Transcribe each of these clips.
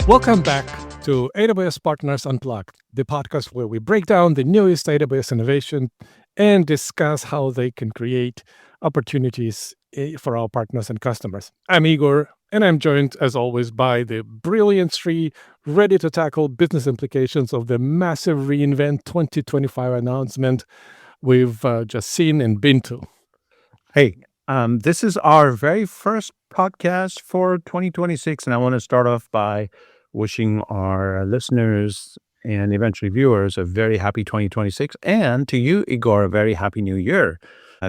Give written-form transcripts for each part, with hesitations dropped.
Welcome back to AWS Partners Unplugged, the podcast where we break down the newest AWS innovation and discuss how they can create opportunities for our partners and customers. I'm Igor, and I'm joined, as always, by the brilliant Sri, ready to tackle business implications of the massive reInvent 2025 announcement we've just seen and been to. Hey, this is our very first podcast for 2026, and I want to start off by wishing our listeners and eventually viewers a very happy 2026, and to you, Igor, a very happy new year.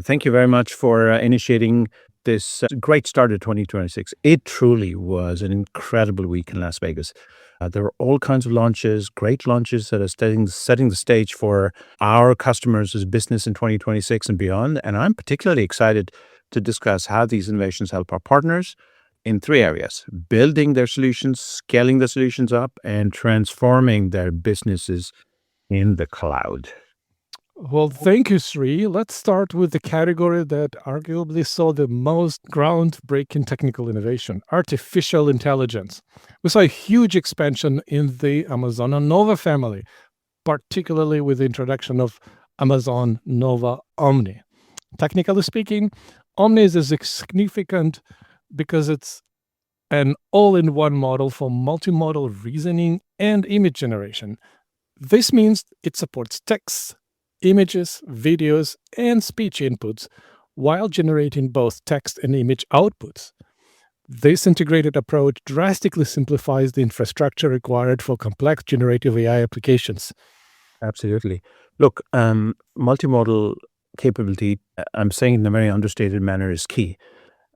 Thank you very much for initiating this great start of 2026. It truly was an incredible week in Las Vegas. There were all kinds of launches, great launches that are setting the stage for our customers' business in 2026 and beyond. And I'm particularly excited to discuss how these innovations help our partners in three areas: building their solutions, scaling the solutions up, and transforming their businesses in the cloud. Well, thank you, Sri. Let's start with the category that arguably saw the most groundbreaking technical innovation: artificial intelligence. We saw a huge expansion in the Amazon Nova family, particularly with the introduction of Amazon Nova Omni. Technically speaking, Omni is significant because it's an all-in-one model for multimodal reasoning and image generation. This means it supports text, images, videos, and speech inputs while generating both text and image outputs. This integrated approach drastically simplifies the infrastructure required for complex generative AI applications. Absolutely. Look, multimodal capability, I'm saying in a very understated manner, is key.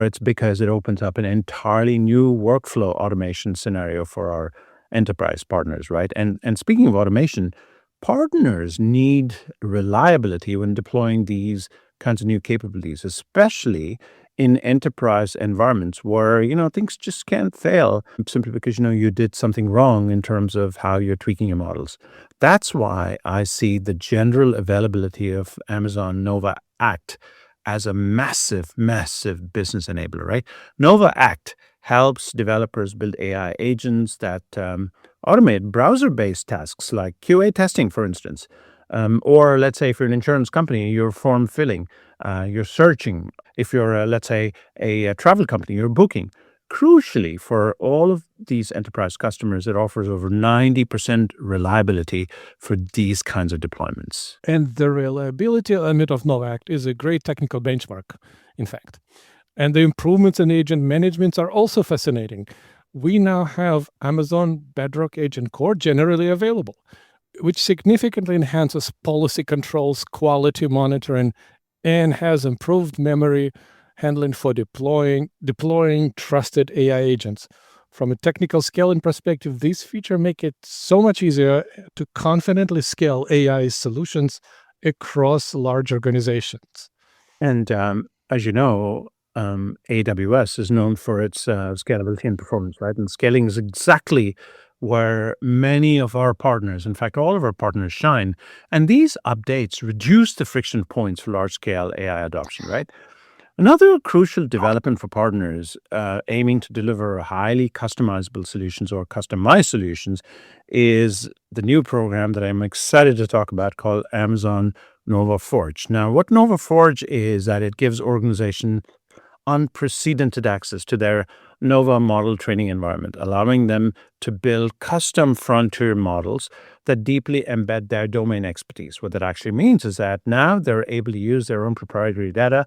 It's because it opens up an entirely new workflow automation scenario for our enterprise partners, right? And speaking of automation, partners need reliability when deploying these kinds of new capabilities, especially in enterprise environments where, things just can't fail simply because, you did something wrong in terms of how you're tweaking your models. That's why I see the general availability of Amazon Nova Act as a massive, massive business enabler, right? Nova Act helps developers build AI agents that automate browser-based tasks like QA testing, for instance. Or let's say if you're an insurance company, you're form filling, you're searching. If you're, let's say, a travel company, you're booking. Crucially, for all of these enterprise customers, it offers over 90% reliability for these kinds of deployments. And the reliability element of Nova Act is a great technical benchmark, in fact. And the improvements in agent management are also fascinating. We now have Amazon Bedrock Agent Core generally available, which significantly enhances policy controls, quality monitoring, and has improved memory handling for deploying trusted AI agents. From a technical scaling perspective, these features make it so much easier to confidently scale AI solutions across large organizations. And as you know, AWS is known for its scalability and performance, right? And scaling is exactly where many of our partners, in fact, all of our partners shine. And these updates reduce the friction points for large-scale AI adoption, right? Another crucial development for partners aiming to deliver highly customizable solutions or customized solutions is the new program that I'm excited to talk about called Amazon Nova Forge. Now, what Nova Forge is that it gives organizations unprecedented access to their Nova model training environment, allowing them to build custom frontier models that deeply embed their domain expertise. What that actually means is that now they're able to use their own proprietary data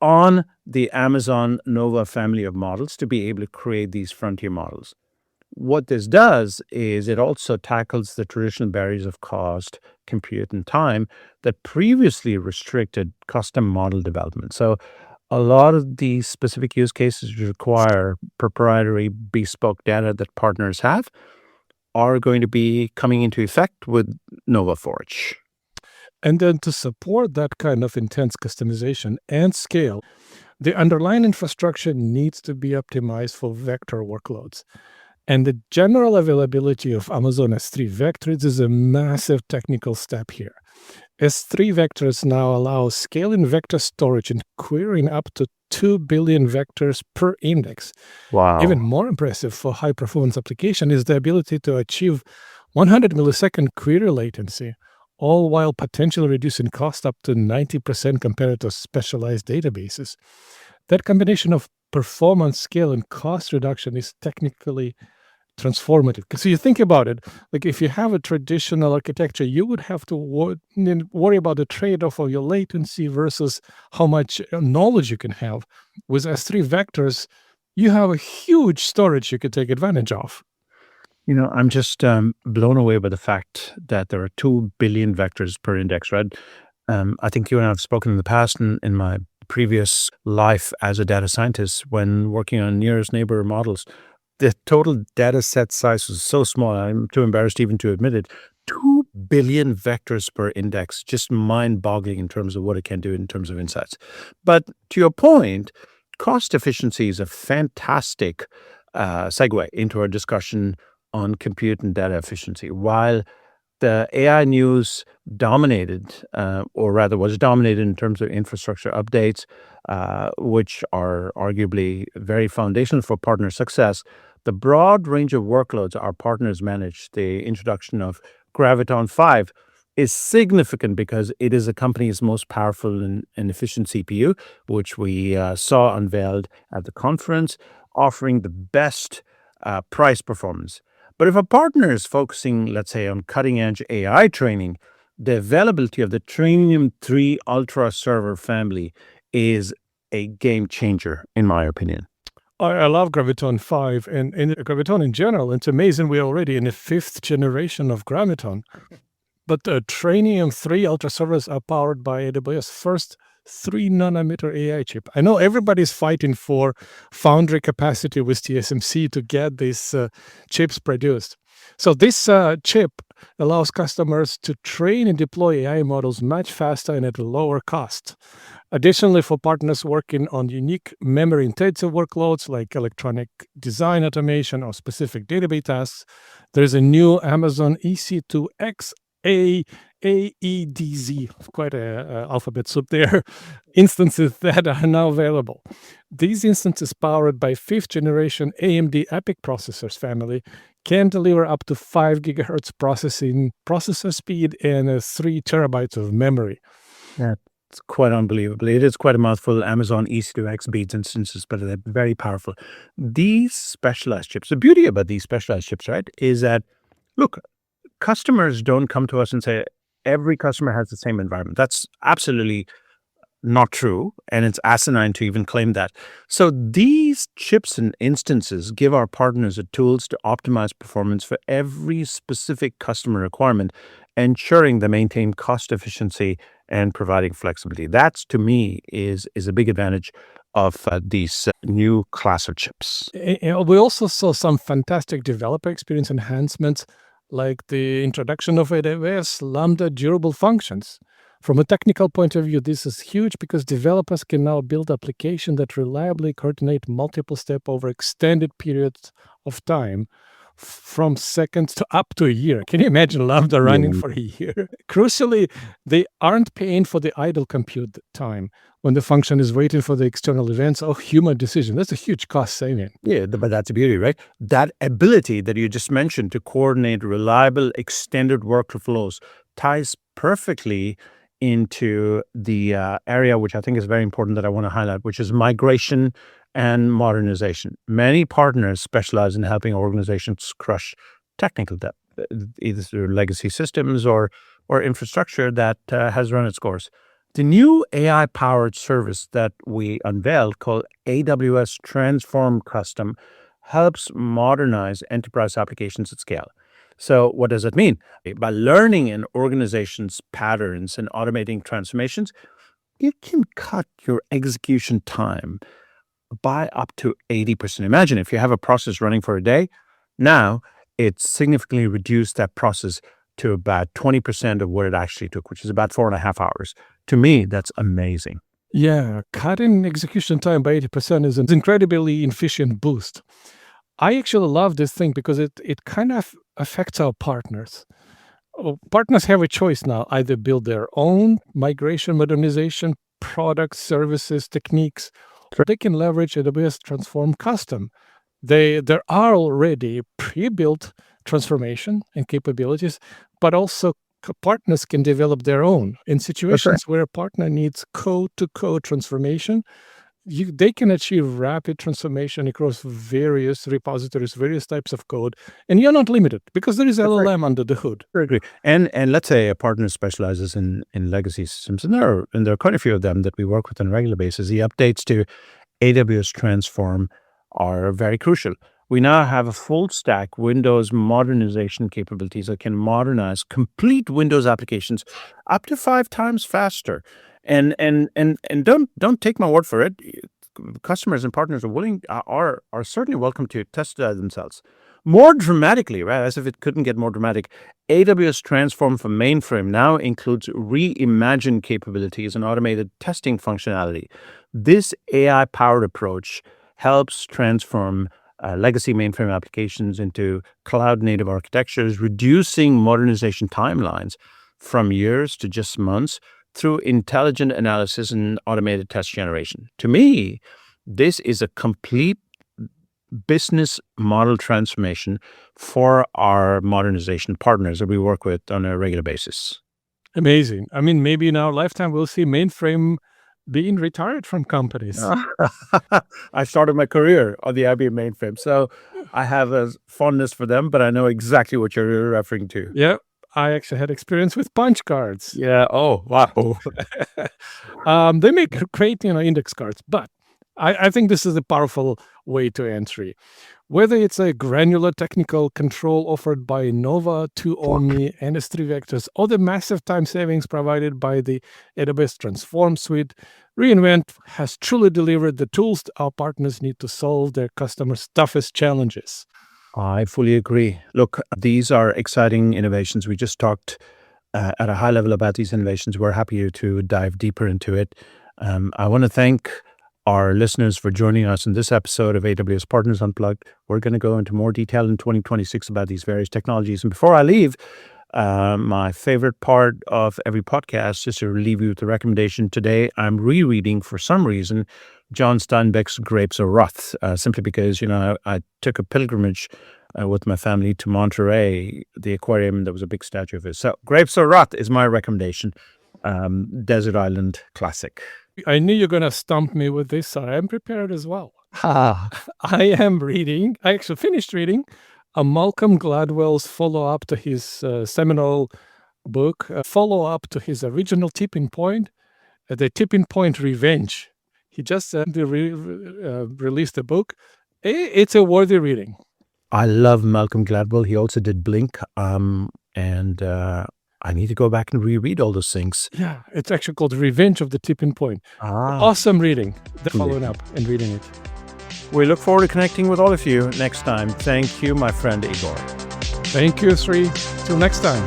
on the Amazon Nova family of models to be able to create these frontier models. What this does is it also tackles the traditional barriers of cost, compute, and time that previously restricted custom model development. So a lot of these specific use cases require proprietary bespoke data that partners have are going to be coming into effect with Nova Forge. And then to support that kind of intense customization and scale, the underlying infrastructure needs to be optimized for vector workloads. And the general availability of Amazon S3 vectors is a massive technical step here. S3 vectors now allow scaling vector storage and querying up to 2 billion vectors per index. Even Wow. more impressive for high performance application is the ability to achieve 100 millisecond query latency, all while potentially reducing cost up to 90% compared to specialized databases. That combination of performance, scale, and cost reduction is technically transformative. Because you think about it, like if you have a traditional architecture, you would have to worry about the trade-off of your latency versus how much knowledge you can have. With S3 vectors, you have a huge storage you could take advantage of. I'm just blown away by the fact that there are 2 billion vectors per index, right? I think you and I have spoken in the past in my previous life as a data scientist when working on nearest neighbor models. The total data set size was so small, I'm too embarrassed even to admit it. 2 billion vectors per index, just mind boggling in terms of what it can do in terms of insights. But to your point, cost efficiency is a fantastic segue into our discussion on compute and data efficiency. While the AI news dominated, or rather was dominated in terms of infrastructure updates, which are arguably very foundational for partner success. The broad range of workloads our partners manage, the introduction of Graviton 5, is significant because it is the company's most powerful and efficient CPU, which we saw unveiled at the conference, offering the best price performance. But if a partner is focusing, let's say, on cutting edge AI training, the availability of the Trainium 3 Ultra server family is a game changer, in my opinion. I love Graviton 5 and Graviton in general. It's amazing we're already in the 5th generation of Graviton. But the Trainium 3 Ultra servers are powered by AWS first 3 nanometer AI chip. I know everybody's fighting for foundry capacity with TSMC to get these chips produced. So this chip allows customers to train and deploy AI models much faster and at a lower cost. Additionally, for partners working on unique memory-intensive workloads like electronic design automation or specific database tasks, there's a new Amazon EC2X AEDZ, quite a alphabet soup there, instances that are now available. These instances, powered by 5th generation AMD EPYC processors family, can deliver up to 5 gigahertz processor speed and 3 terabytes of memory. It's quite unbelievable. It is quite a mouthful. Amazon EC2X beats instances, but they're very powerful. These specialized chips, the beauty about these specialized chips, right, is that, look, customers don't come to us and say every customer has the same environment. That's absolutely not true, and it's asinine to even claim that. So these chips and instances give our partners the tools to optimize performance for every specific customer requirement, ensuring they maintain cost efficiency and providing flexibility. That's, to me, is a big advantage of these new class of chips. We also saw some fantastic developer experience enhancements, like the introduction of AWS Lambda durable functions. From a technical point of view, this is huge because developers can now build applications that reliably coordinate multiple steps over extended periods of time, from seconds to up to a year. Can you imagine Lambda running for a year? Crucially, they aren't paying for the idle compute time when the function is waiting for the external events or human decision. That's a huge cost saving. Yeah, but that's the beauty, right? That ability that you just mentioned to coordinate reliable, extended workflows ties perfectly into the area which I think is very important that I want to highlight, which is migration and modernization. Many partners specialize in helping organizations crush technical debt, either through legacy systems or infrastructure that has run its course. The new AI-powered service that we unveiled, called AWS Transform Custom, helps modernize enterprise applications at scale. So what does it mean? By learning an organization's patterns and automating transformations, you can cut your execution time by up to 80%. Imagine if you have a process running for a day, now it's significantly reduced that process to about 20% of what it actually took, which is about 4.5 hours. To me, that's amazing. Yeah, cutting execution time by 80% is an incredibly efficient boost. I actually love this thing because it kind of affects our partners. Partners have a choice now: either build their own migration modernization products, services, techniques, They can leverage AWS Transform Custom. There are already pre-built transformation and capabilities, but also partners can develop their own. In situations where a partner needs code-to-code transformation, they can achieve rapid transformation across various repositories, various types of code, and you're not limited because there is That's right. LLM under the hood. I agree. And let's say a partner specializes in legacy systems, and there are quite a few of them that we work with on a regular basis. The updates to AWS Transform are very crucial. We now have a full stack Windows modernization capabilities that can modernize complete Windows applications up to 5 times faster. And don't take my word for it. Customers and partners are certainly welcome to test it out themselves. More dramatically, right? As if it couldn't get more dramatic, AWS Transform for mainframe now includes reimagined capabilities and automated testing functionality. This AI-powered approach helps transform legacy mainframe applications into cloud-native architectures, reducing modernization timelines from years to just months through intelligent analysis and automated test generation. To me, this is a complete business model transformation for our modernization partners that we work with on a regular basis. Amazing. I mean, maybe in our lifetime we'll see mainframe being retired from companies. I started my career on the IBM mainframe, so I have a fondness for them, but I know exactly what you're referring to. Yeah, I actually had experience with punch cards. Yeah. Oh, wow. They make great, index cards, but I think this is a powerful way to entry. Whether it's a granular technical control offered by Nova 2 Omni and S3 Vectors, or the massive time savings provided by the AWS Transform suite, reInvent has truly delivered the tools our partners need to solve their customers' toughest challenges. I fully agree. Look, these are exciting innovations. We just talked at a high level about these innovations. We're happy to dive deeper into it. I want to thank our listeners for joining us in this episode of AWS Partners Unplugged. We're going to go into more detail in 2026 about these various technologies. And before I leave, my favorite part of every podcast is to leave you with a recommendation. Today, I'm rereading, for some reason, John Steinbeck's Grapes of Wrath, simply because, I took a pilgrimage with my family to Monterey, the aquarium. There was a big statue of his. So Grapes of Wrath is my recommendation. Desert Island classic. I knew you're going to stump me with this, so I'm prepared as well. Ah. I actually finished reading a Malcolm Gladwell's follow-up to his seminal book, follow-up to his original Tipping Point, The Tipping Point Revenge. He just released a book. It's a worthy reading. I love Malcolm Gladwell. He also did Blink, and I need to go back and reread all those things. Yeah, it's actually called Revenge of the Tipping Point. Awesome reading. The following up and reading it. We look forward to connecting with all of you next time. Thank you, my friend Igor. Thank you, Sri. Till next time.